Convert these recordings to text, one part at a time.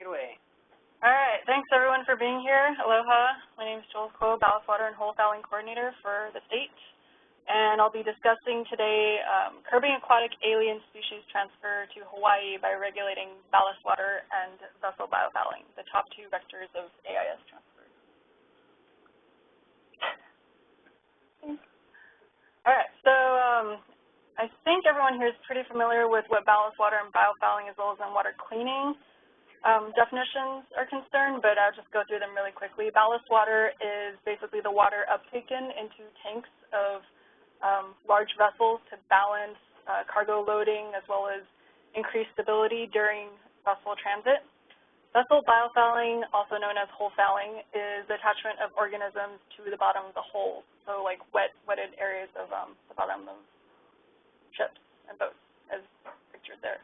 it away. All right, thanks everyone for being here. Aloha, my name is Jules Kuo, Ballast Water and Whole Fouling Coordinator for the state. And I'll be discussing today curbing aquatic alien species transfer to Hawaii by regulating ballast water and vessel biofouling, the top two vectors of AIS transfer. All right, so I think everyone here is pretty familiar with what ballast water and biofouling as well as water cleaning definitions are concerned, but I'll just go through them really quickly. Ballast water is basically the water uptaken into tanks of large vessels to balance cargo loading as well as increase stability during vessel transit. Vessel biofouling, also known as hull fouling, is the attachment of organisms to the bottom of the hull, so like wetted areas of the bottom of ships and boats, as pictured there.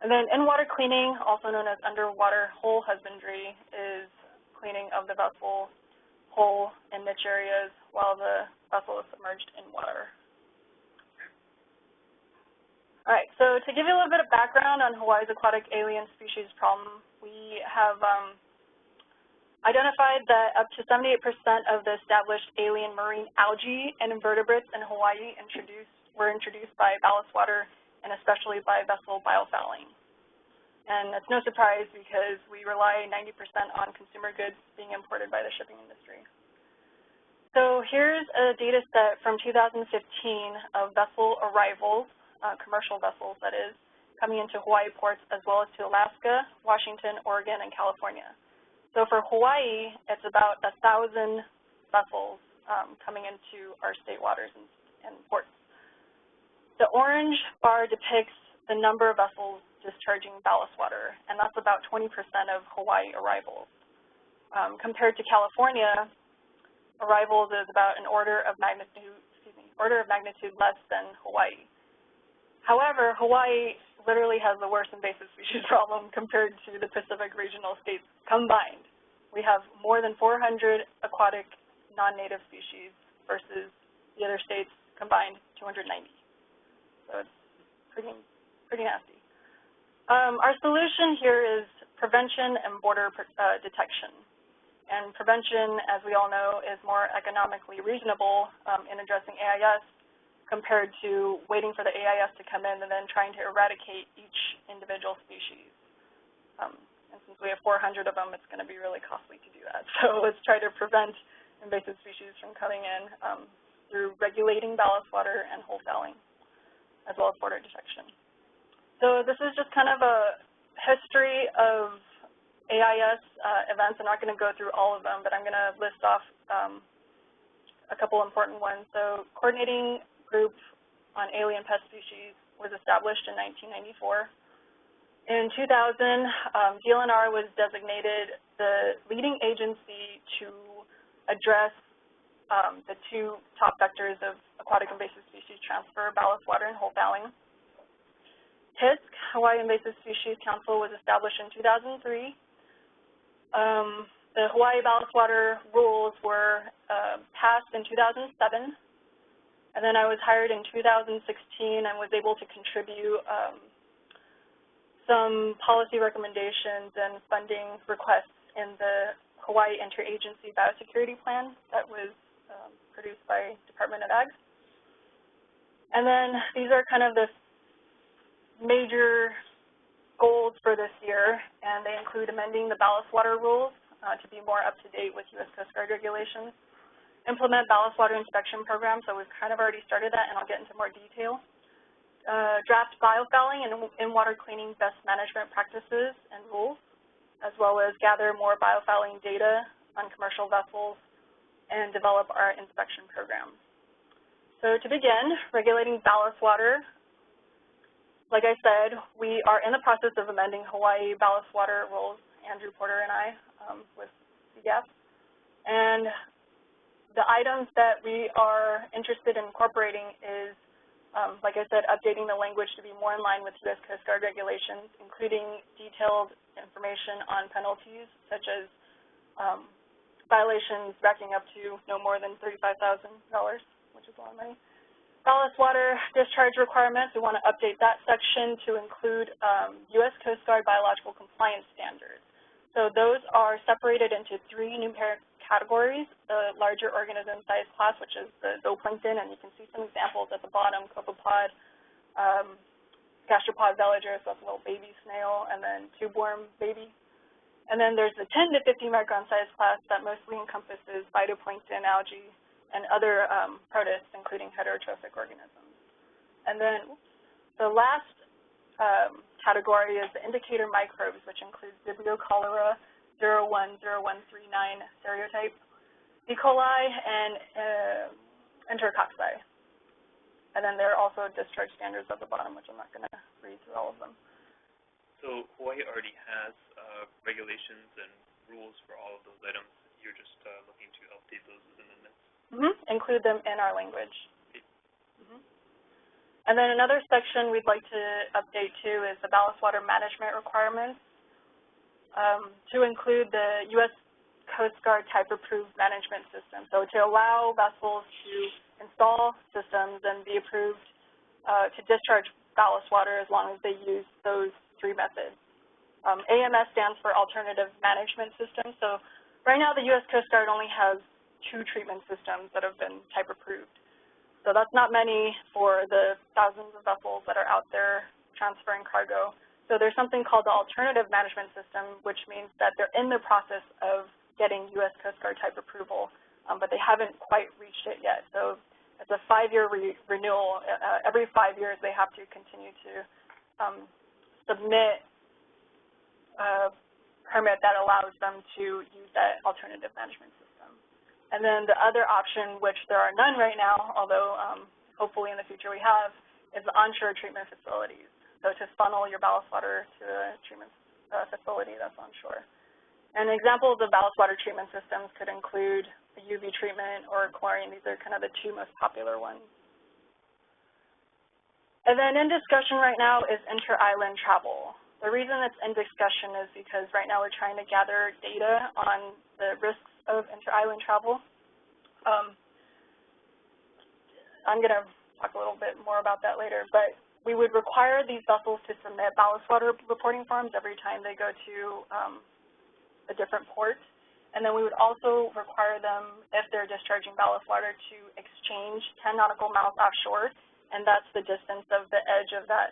And then in-water cleaning, also known as underwater hull husbandry, is cleaning of the vessel hull and niche areas while the vessel is submerged in water. All right, so to give you a little bit of background on Hawaii's aquatic alien species problem, we have identified that up to 78% of the established alien marine algae and invertebrates in Hawaii were introduced by ballast water and especially by vessel biofouling. And that's no surprise because we rely 90% on consumer goods being imported by the shipping industry. So here's a data set from 2015 of vessel arrivals, commercial vessels that is, coming into Hawaii ports as well as to Alaska, Washington, Oregon, and California. So for Hawaii, it's about 1,000 vessels coming into our state waters and ports. The orange bar depicts the number of vessels discharging ballast water, and that's about 20% of Hawaii arrivals. Compared to California, arrivals is about an order of magnitude less than Hawaii. However, Hawaii literally has the worst invasive species problem compared to the Pacific regional states combined. We have more than 400 aquatic non-native species versus the other states combined 290. So it's pretty nasty. Our solution here is prevention and border detection. And prevention, as we all know, is more economically reasonable in addressing AIS compared to waiting for the AIS to come in and then trying to eradicate each individual species. And since we have 400 of them, it's going to be really costly to do that. So let's try to prevent invasive species from coming in through regulating ballast water and hull fouling, as well as border detection. So this is just kind of a history of AIS events. I'm not going to go through all of them, but I'm going to list off a couple important ones. So coordinating group on alien pest species was established in 1994. In 2000, DLNR was designated the leading agency to address the two top vectors of aquatic invasive species transfer, ballast water and hull fouling. HISC, Hawaii Invasive Species Council, was established in 2003. The Hawaii ballast water rules were passed in 2007. And then I was hired in 2016 and was able to contribute some policy recommendations and funding requests in the Hawaii Interagency Biosecurity Plan that was produced by Department of Ag. And then these are kind of the major goals for this year, and they include amending the ballast water rules to be more up-to-date with U.S. Coast Guard regulations, implement ballast water inspection programs, so we've kind of already started that, and I'll get into more detail. Draft biofouling and in-water cleaning best management practices and rules, as well as gather more biofouling data on commercial vessels and develop our inspection programs. So to begin, regulating ballast water, like I said, we are in the process of amending Hawaii ballast water rules, Andrew Porter and I, with CGAP. And the items that we are interested in incorporating is, like I said, updating the language to be more in line with U.S. Coast Guard regulations, including detailed information on penalties, such as violations racking up to no more than $35,000, which is a lot of money. Ballast water discharge requirements, we want to update that section to include U.S. Coast Guard biological compliance standards. So those are separated into 3 numeric categories: the larger organism size class, which is the zooplankton, and you can see some examples at the bottom: copepod, gastropod veliger, so that's a little baby snail, and then tubeworm baby. And then there's the 10 to 50 micron size class that mostly encompasses phytoplankton, algae, and other protists, including heterotrophic organisms. And then the last category is the indicator microbes, which includes Vibrio cholera 010139 serotype, E. coli, and enterococci. And then there are also discharge standards at the bottom, which I'm not going to read through all of them. So Hawaii already has regulations and rules for all of those items. You're just looking to update those within the NIST? Include them in our language. And then another section we'd like to update too is the ballast water management requirements, to include the U.S. Coast Guard type-approved management system. So to allow vessels to install systems and be approved to discharge ballast water as long as they use those 3 methods. AMS stands for Alternative Management System. So right now the U.S. Coast Guard only has 2 treatment systems that have been type-approved. So that's not many for the thousands of vessels that are out there transferring cargo. So there's something called the Alternative Management System, which means that they're in the process of getting U.S. Coast Guard type approval, but they haven't quite reached it yet. So it's a 5-year renewal. Every 5 years they have to continue to submit a permit that allows them to use that alternative management system. And then the other option, which there are none right now, although hopefully in the future we have, is the onshore treatment facilities. So to funnel your ballast water to a treatment facility that's onshore. And examples of ballast water treatment systems could include the UV treatment or chlorine. These are kind of the 2 most popular ones. And then in discussion right now is inter-island travel. The reason it's in discussion is because right now we're trying to gather data on the risks of inter-island travel. I'm going to talk a little bit more about that later, but we would require these vessels to submit ballast water reporting forms every time they go to a different port. And then we would also require them, if they're discharging ballast water, to exchange 10 nautical miles offshore, and that's the distance of the edge of that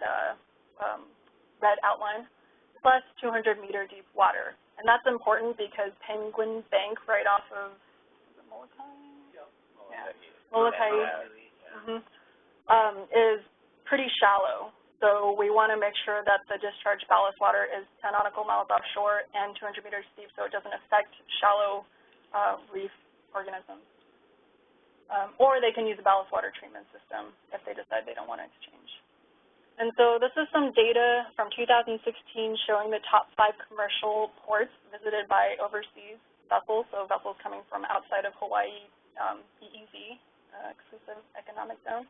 red outline, plus 200-meter deep water. And that's important because Penguin Bank right off of, is it Molokai? Yeah. Molokai is pretty shallow. So we want to make sure that the discharged ballast water is 10 nautical miles offshore and 200 meters deep so it doesn't affect shallow reef organisms. Or they can use a ballast water treatment system if they decide they don't want to exchange. And so this is some data from 2016 showing the top 5 commercial ports visited by overseas vessels, so vessels coming from outside of Hawaii, EEZ, Exclusive Economic Zone.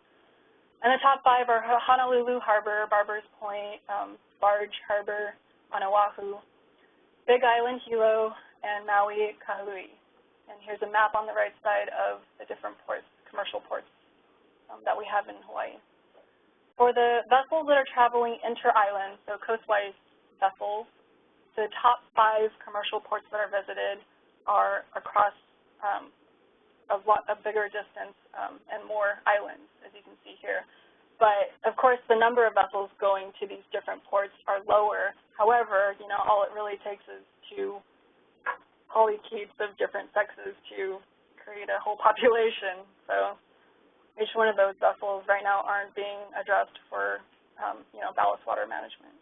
And the top 5 are Honolulu Harbor, Barbers Point, Barge Harbor on Oahu, Big Island Hilo, and Maui Kahului. And here's a map on the right side of the different ports, commercial ports that we have in Hawaii. For the vessels that are traveling inter-island, so coastwise vessels, the top 5 commercial ports that are visited are across a bigger distance and more islands, as you can see here. But, of course, the number of vessels going to these different ports are lower. However, you know, all it really takes is 2 polychaetes of different sexes to create a whole population. So each one of those vessels right now aren't being addressed for, you know, ballast water management.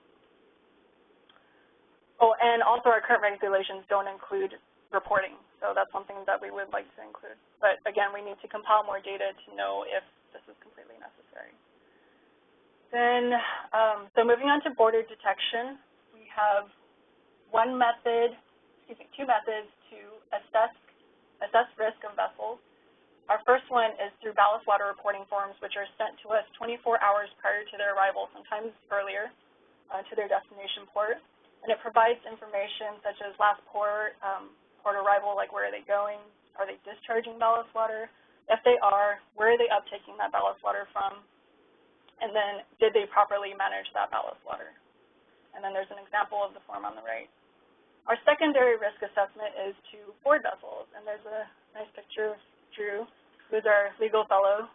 Oh, and also our current regulations don't include reporting, so that's something that we would like to include. But again, we need to compile more data to know if this is completely necessary. Then, so moving on to border detection, we have 2 methods to assess risk of vessels. Our first one is through ballast water reporting forms, which are sent to us 24 hours prior to their arrival, sometimes earlier, to their destination port. And it provides information such as last port, port arrival, like where are they going, are they discharging ballast water? If they are, where are they uptaking that ballast water from? And then did they properly manage that ballast water? And then there's an example of the form on the right. Our secondary risk assessment is to board vessels, and there's a nice picture of Drew, who's our legal fellow,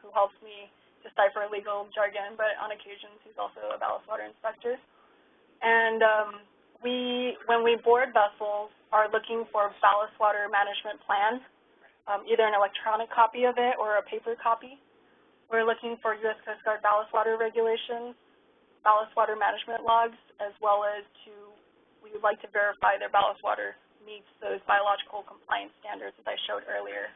who helps me decipher legal jargon, but on occasions he's also a ballast water inspector. And when we board vessels, are looking for ballast water management plans, either an electronic copy of it or a paper copy. We're looking for U.S. Coast Guard ballast water regulations, ballast water management logs, as well as we would like to verify their ballast water meets those biological compliance standards that I showed earlier.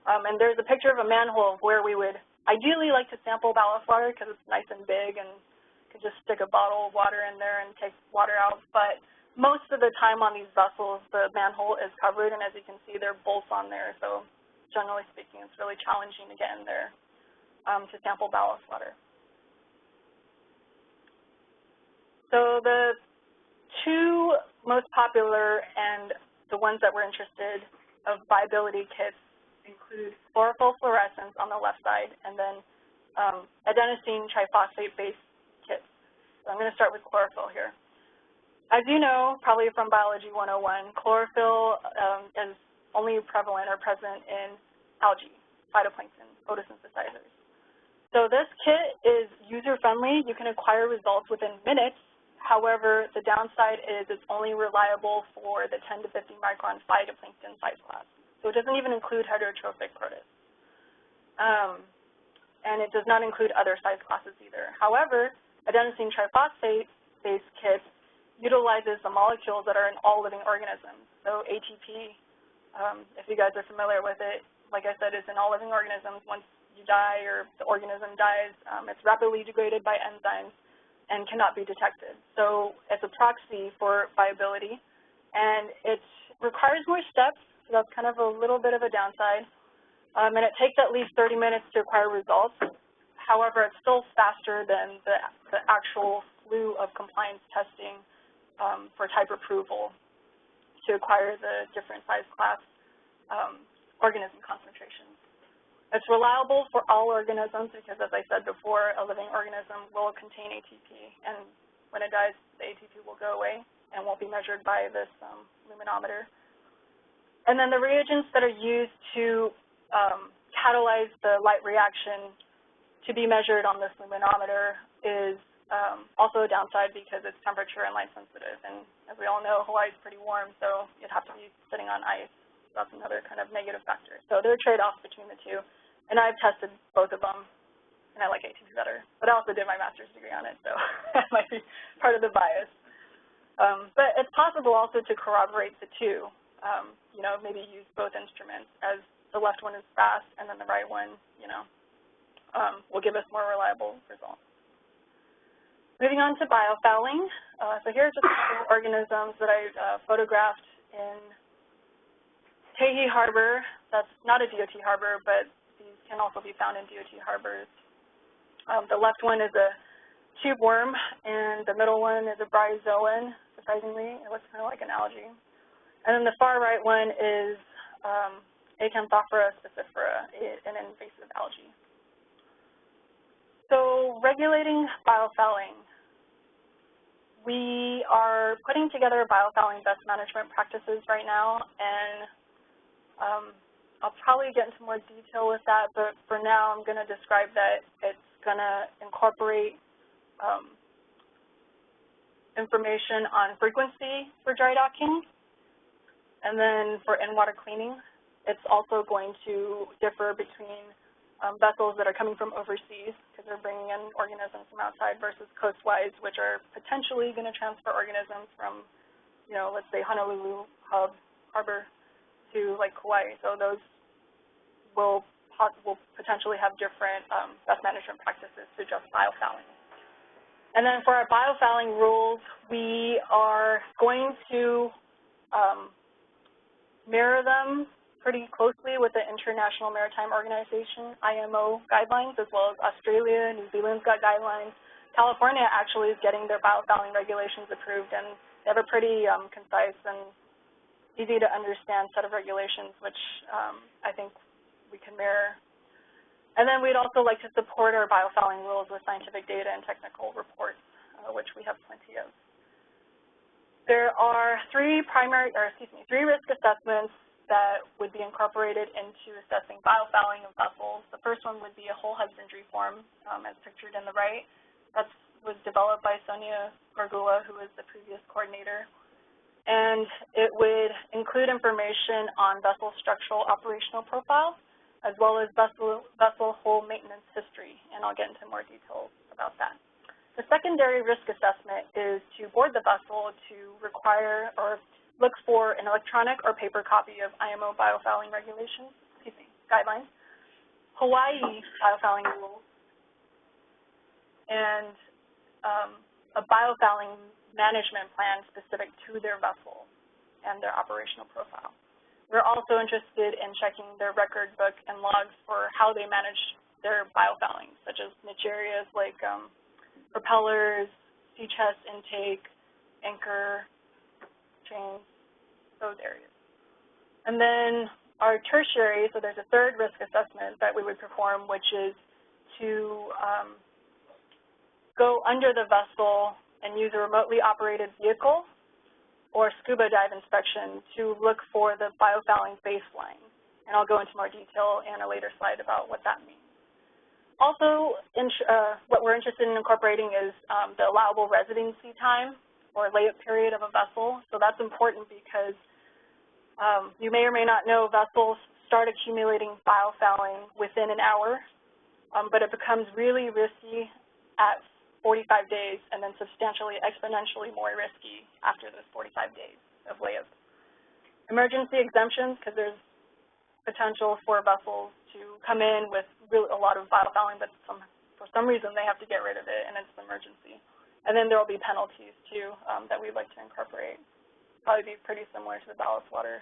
And there's a picture of a manhole where we would ideally like to sample ballast water because it's nice and big and could just stick a bottle of water in there and take water out. But most of the time on these vessels, the manhole is covered, and as you can see, there are bolts on there. So generally speaking, it's really challenging to get in there to sample ballast water. So the two most popular and the ones that we're interested of viability kits include chlorophyll fluorescence on the left side, and then adenosine triphosphate-based kits. So I'm going to start with chlorophyll here. As you know, probably from Biology 101, chlorophyll is only prevalent or present in algae, phytoplankton, photosynthesizers. So this kit is user-friendly. You can acquire results within minutes. However, the downside is it's only reliable for the 10 to 50 micron phytoplankton size class. So it doesn't even include heterotrophic protists. And it does not include other size classes either. However, adenosine triphosphate-based kits utilizes the molecules that are in all living organisms. So ATP, if you guys are familiar with it, like I said, is in all living organisms. Once you die or the organism dies, it's rapidly degraded by enzymes and cannot be detected. So it's a proxy for viability, and it requires more steps, so that's kind of a little bit of a downside. And it takes at least 30 minutes to acquire results. However, it's still faster than the actual slew of compliance testing for type approval to acquire the different size class organism concentrations. It's reliable for all organisms because, as I said before, a living organism will contain ATP, and when it dies, the ATP will go away and won't be measured by this luminometer. And then the reagents that are used to catalyze the light reaction to be measured on this luminometer is also a downside because it's temperature and light sensitive. And as we all know, Hawaii is pretty warm, so you'd have to be sitting on ice. So that's another kind of negative factor. So there are trade-offs between the two. And I've tested both of them, and I like ATP better. But I also did my master's degree on it, so that might be part of the bias. But it's possible also to corroborate the two. You know, maybe use both instruments, as the left one is fast, and then the right one, you know, will give us more reliable results. Moving on to biofouling. So here are just a couple of organisms that I photographed in Tahiti Harbor. That's not a DOT harbor, but these can also be found in DOT harbors. The left one is a tube worm, and the middle one is a bryozoan. Surprisingly, it looks kind of like an algae. And then the far right one is Acanthophora spicifera, an invasive algae. So regulating biofouling. We are putting together biofouling best management practices right now, and I'll probably get into more detail with that, but for now I'm going to describe that it's going to incorporate information on frequency for dry docking, and then for in-water cleaning, it's also going to differ between vessels that are coming from overseas, because they're bringing in organisms from outside, versus coastwise, which are potentially going to transfer organisms from, you know, let's say Honolulu Harbor to like Kauai. So those will potentially have different best management practices to just biofouling. And then for our biofouling rules, we are going to mirror them pretty closely with the International Maritime Organization, IMO, guidelines, as well as Australia. New Zealand's got guidelines. California actually is getting their biofouling regulations approved, and they have a pretty concise and easy to understand set of regulations, which I think we can mirror. And then we'd also like to support our biofouling rules with scientific data and technical reports, which we have plenty of. there are three risk assessments that would be incorporated into assessing biofouling of vessels. The first one would be a whole husbandry form, as pictured in the right. That was developed by Sonia Gargula, who was the previous coordinator. And it would include information on vessel structural operational profile, as well as vessel hull maintenance history, and I'll get into more details about that. The secondary risk assessment is to board the vessel to require or look for an electronic or paper copy of IMO biofouling regulations, guidelines, Hawaii biofouling rules, and a biofouling management plan specific to their vessel and their operational profile. We're also interested in checking their record book and logs for how they manage their biofouling, such as niche areas like propellers, sea chest intake, anchor, chains, those areas. And then our tertiary, so there's a third risk assessment that we would perform, which is to go under the vessel and use a remotely operated vehicle or scuba dive inspection to look for the biofouling baseline. And I'll go into more detail in a later slide about what that means. Also, what we're interested in incorporating is the allowable residency time or layup period of a vessel. So that's important because you may or may not know vessels start accumulating biofouling within an hour, but it becomes really risky at 45 days, and then substantially, exponentially more risky after those 45 days of layup. Emergency exemptions, because there's potential for vessels to come in with really a lot of biofouling, but for some reason they have to get rid of it, and it's an emergency. And then there will be penalties, too, that we'd like to incorporate. Probably be pretty similar to the ballast water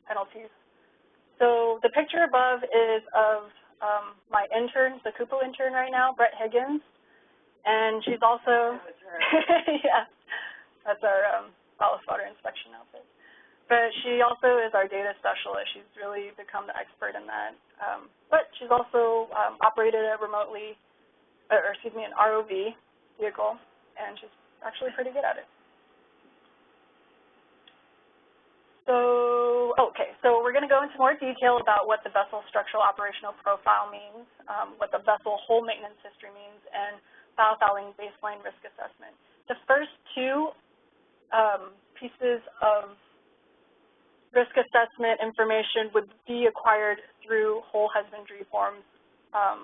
penalties. So the picture above is of my intern, the Kupo intern right now, Brett Higgins, and she's also, yeah, that's our ballast water inspection outfit. But she also is our data specialist. She's really become the expert in that. But she's also operated a remotely, an ROV vehicle, and she's actually pretty good at it. So, okay, so we're going to go into more detail about what the vessel structural operational profile means, what the vessel hull maintenance history means, and biofouling baseline risk assessment. The first two pieces of risk assessment information would be acquired through hull husbandry forms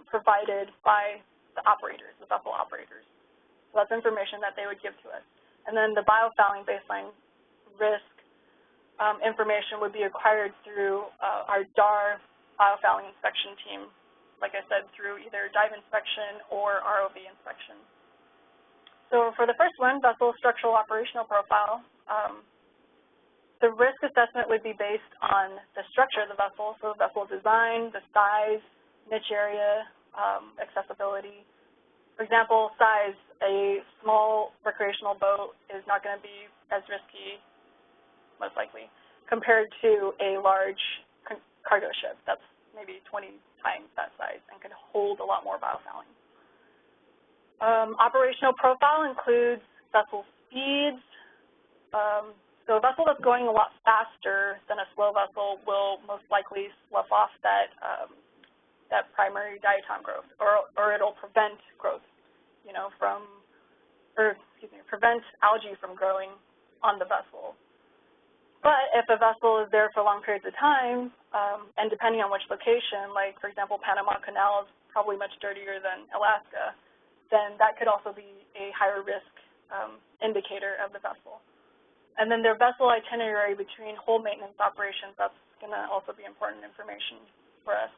provided by the operators, the vessel operators. So that's information that they would give to us. And then the biofouling baseline risk information would be acquired through our DAR biofouling inspection team, like I said, through either dive inspection or ROV inspection. So for the first one, vessel structural operational profile, the risk assessment would be based on the structure of the vessel, so vessel design, the size, niche area, accessibility. For example, size, a small recreational boat is not going to be as risky, most likely, compared to a large cargo ship that's maybe 20 times that size and can hold a lot more biofouling. Operational profile includes vessel speeds. So a vessel that's going a lot faster than a slow vessel will most likely slough off that primary diatom growth, or it'll prevent growth, prevent algae from growing on the vessel. But if a vessel is there for long periods of time, and depending on which location, like, for example, Panama Canal is probably much dirtier than Alaska, then that could also be a higher risk indicator of the vessel. And then their vessel itinerary between hull maintenance operations, that's going to also be important information for us.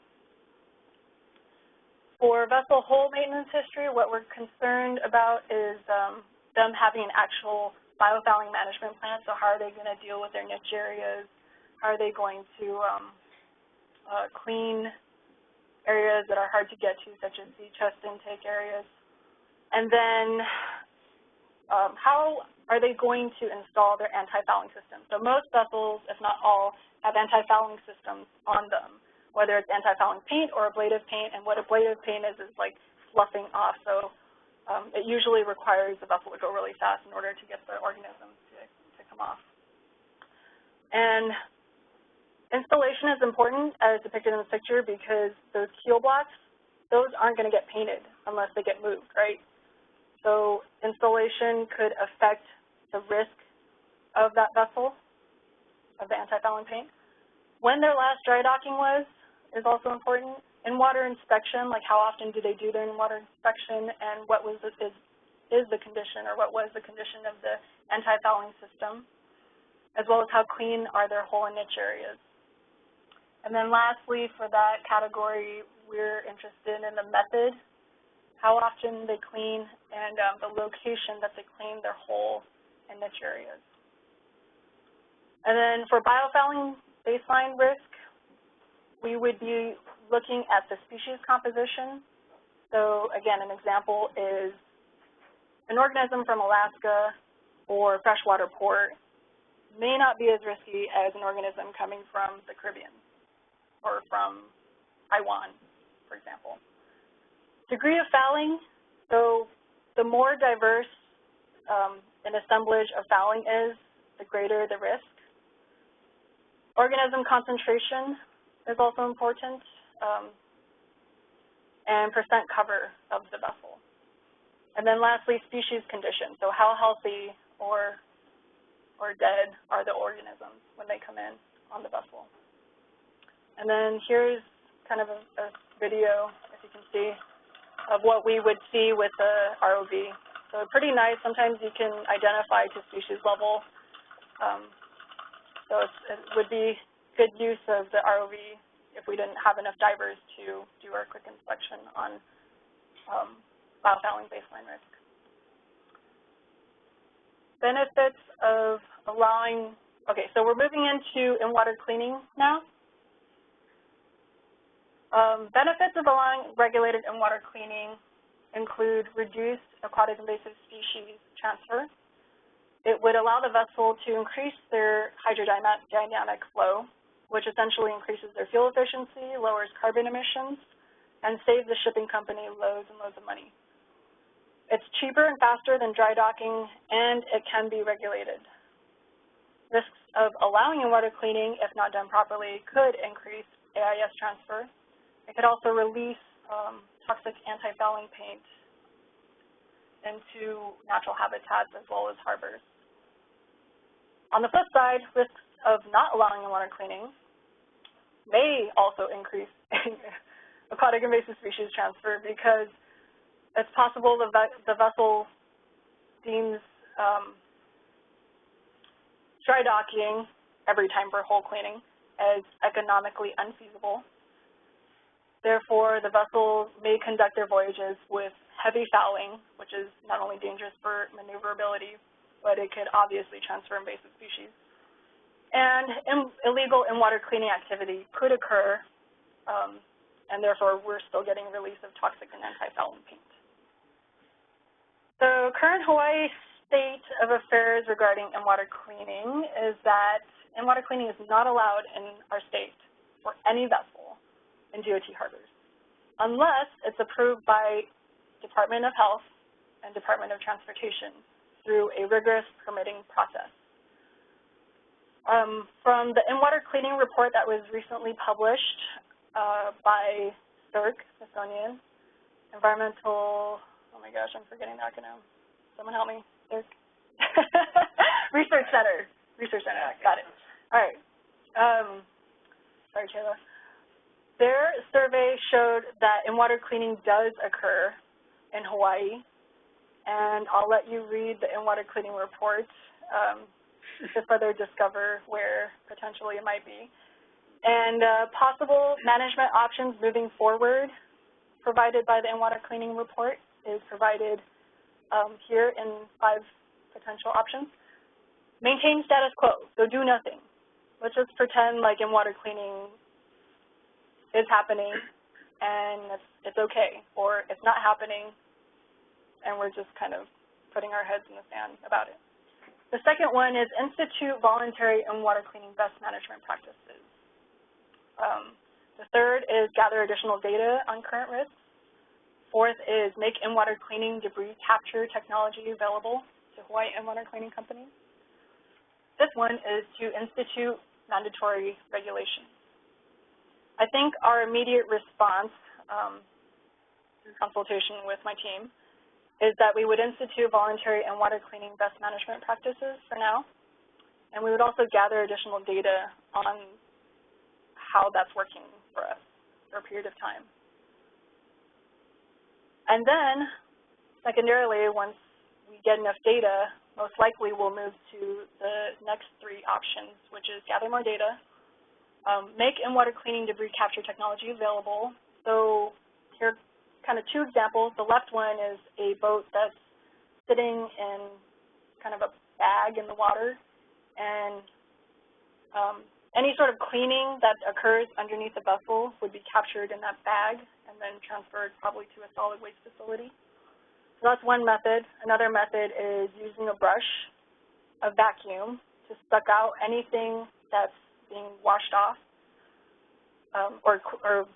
For vessel hull maintenance history, what we're concerned about is them having an actual biofouling management plan. So how are they going to deal with their niche areas? How are they going to clean areas that are hard to get to, such as sea chest intake areas? And then how are they going to install their anti-fouling system? So most vessels, if not all, have anti-fouling systems on them, whether it's anti-fouling paint or ablative paint. And what ablative paint is like fluffing off. So it usually requires the vessel to go really fast in order to get the organisms to come off. And installation is important, as depicted in the picture, because those keel blocks, those aren't going to get painted unless they get moved, right? So installation could affect the risk of that vessel, of the anti-fouling paint. When their last dry docking was is also important. In-water inspection, like how often do they do their in-water inspection, and what was is the condition, or what was the condition of the anti-fouling system, as well as how clean are their hole and niche areas. And then lastly, for that category, we're interested in the method, how often they clean, and the location that they clean their hole and niche areas. And then for biofouling baseline risk, we would be looking at the species composition. So again, an example is an organism from Alaska or freshwater port may not be as risky as an organism coming from the Caribbean or from Taiwan, for example. Degree of fouling, so the more diverse an assemblage of fouling is, the greater the risk. Organism concentration is also important, and percent cover of the vessel. And then lastly, species condition, so how healthy or dead are the organisms when they come in on the vessel. And then here's kind of a video, if you can see, of what we would see with the ROV. So pretty nice. Sometimes you can identify to species level. So it would be good use of the ROV if we didn't have enough divers to do our quick inspection on biofouling baseline risk. Benefits of allowing, okay, so we're moving into in-water cleaning now. Benefits of allowing regulated in-water cleaning include reduced aquatic invasive species transfer. It would allow the vessel to increase their hydrodynamic flow, which essentially increases their fuel efficiency, lowers carbon emissions, and saves the shipping company loads and loads of money. It's cheaper and faster than dry docking, and it can be regulated. Risks of allowing in-water cleaning, if not done properly, could increase AIS transfer. It could also release toxic anti-fouling paint into natural habitats as well as harbors. On the flip side, risks of not allowing in-water cleaning may also increase aquatic invasive species transfer, because it's possible the vessel deems dry docking every time for hull cleaning as economically unfeasible. Therefore, the vessel may conduct their voyages with heavy fouling, which is not only dangerous for maneuverability, but it could obviously transfer invasive species. And illegal in-water cleaning activity could occur, and therefore we're still getting release of toxic and anti-fouling paint. The current Hawaii state of affairs regarding in-water cleaning is that in-water cleaning is not allowed in our state for any vessel in DOT harbors, unless it's approved by Department of Health and Department of Transportation through a rigorous permitting process. From the in-water cleaning report that was recently published by SERC, Smithsonian, Environmental, oh my gosh, I'm forgetting the acronym. Someone help me, SERC. Research Center, got it. All right, sorry, Taylor. Their survey showed that in-water cleaning does occur in Hawaii, and I'll let you read the in-water cleaning report to further discover where potentially it might be. And possible management options moving forward provided by the in-water cleaning report is provided here in 5 potential options. Maintain status quo, so do nothing. Let's just pretend like in-water cleaning is happening and it's okay, or it's not happening and we're just kind of putting our heads in the sand about it. The second one is institute voluntary in-water cleaning best management practices. The third is gather additional data on current risks. Fourth is make in-water cleaning debris capture technology available to Hawaii in-water cleaning companies. Fifth one is to institute mandatory regulations. I think our immediate response, through consultation with my team, is that we would institute voluntary in-water cleaning best management practices for now, and we would also gather additional data on how that's working for us for a period of time. And then, secondarily, once we get enough data, most likely we'll move to the next three options, which is gather more data, make in-water cleaning debris capture technology available. So here are kind of two examples. The left one is a boat that's sitting in kind of a bag in the water, and any sort of cleaning that occurs underneath the vessel would be captured in that bag and then transferred probably to a solid waste facility. So that's one method. Another method is using a brush, a vacuum, to suck out anything that's being washed off or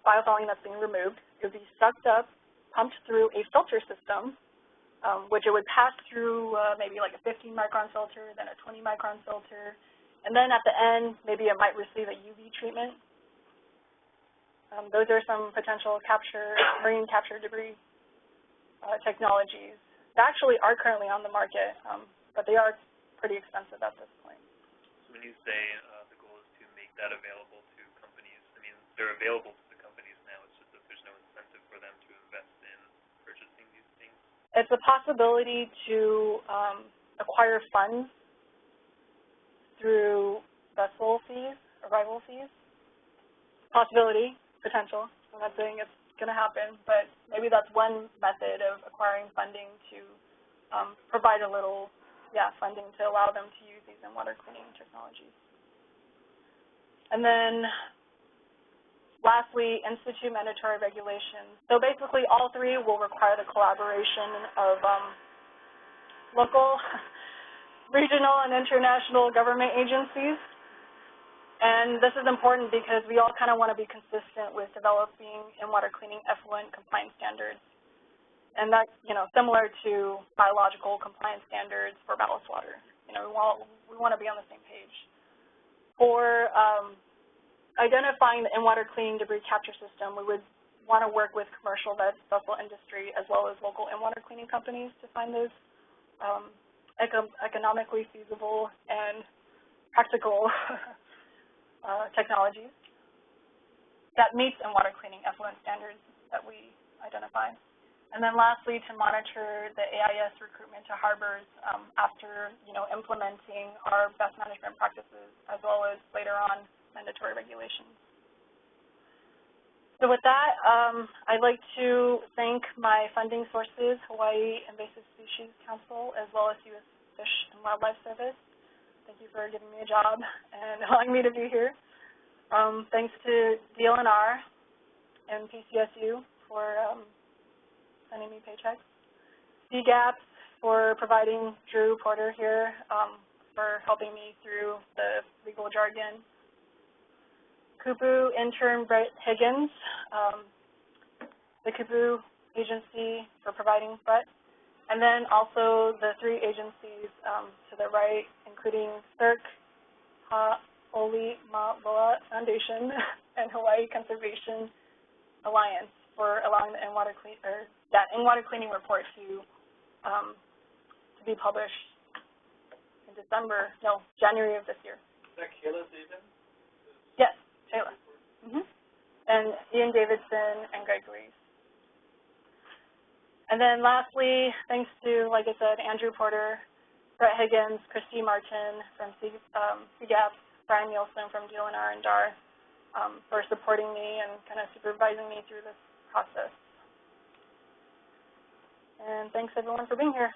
biofouling that's being removed. It would be sucked up, pumped through a filter system, which it would pass through maybe like a 15-micron filter, then a 20-micron filter, and then at the end, maybe it might receive a UV treatment. Those are some potential marine capture debris technologies that actually are currently on the market, but they are pretty expensive at this point. So when you say the goal is to make that available to companies, I mean, they're available to the companies now, it's just that there's no incentive for them to invest in purchasing these things? It's a possibility to acquire funds through vessel fees, arrival fees. Possibility, potential. I'm not saying it's going to happen, but maybe that's one method of acquiring funding to provide a little, funding to allow them to use these in-water cleaning technologies. And then lastly, institute mandatory regulations. So basically all three will require the collaboration of local, regional, and international government agencies. And this is important because we all kind of want to be consistent with developing in-water cleaning effluent compliance standards. And that, similar to biological compliance standards for ballast water. We want to be on the same page. For identifying the in-water cleaning debris capture system, we would want to work with commercial vessel industry as well as local in-water cleaning companies to find those economically feasible and practical technologies that meets in-water cleaning effluent standards that we identify. And then lastly, to monitor the AIS recruitment to harbors after, implementing our best management practices, as well as later on mandatory regulations. So with that, I'd like to thank my funding sources, Hawaii Invasive Species Council, as well as U.S. Fish and Wildlife Service. Thank you for giving me a job and allowing me to be here. Thanks to DLNR and PCSU for sending me paychecks. CGAPS for providing Drew Porter here for helping me through the legal jargon. Kupu intern Brett Higgins, the Kupu agency for providing Brett. And then also the three agencies to the right, including CERC, Ha'oli Ma'aloa Foundation, and Hawaii Conservation Alliance for allowing the in-water cleaning report to be published in January of this year. Is that Kayla David? Yes, Kayla. And Ian Davidson and Greg Reese. And then lastly, thanks to, like I said, Andrew Porter, Brett Higgins, Christy Martin from CGAP, Brian Nielsen from DLNR and DAR for supporting me and kind of supervising me through this process. And thanks everyone for being here.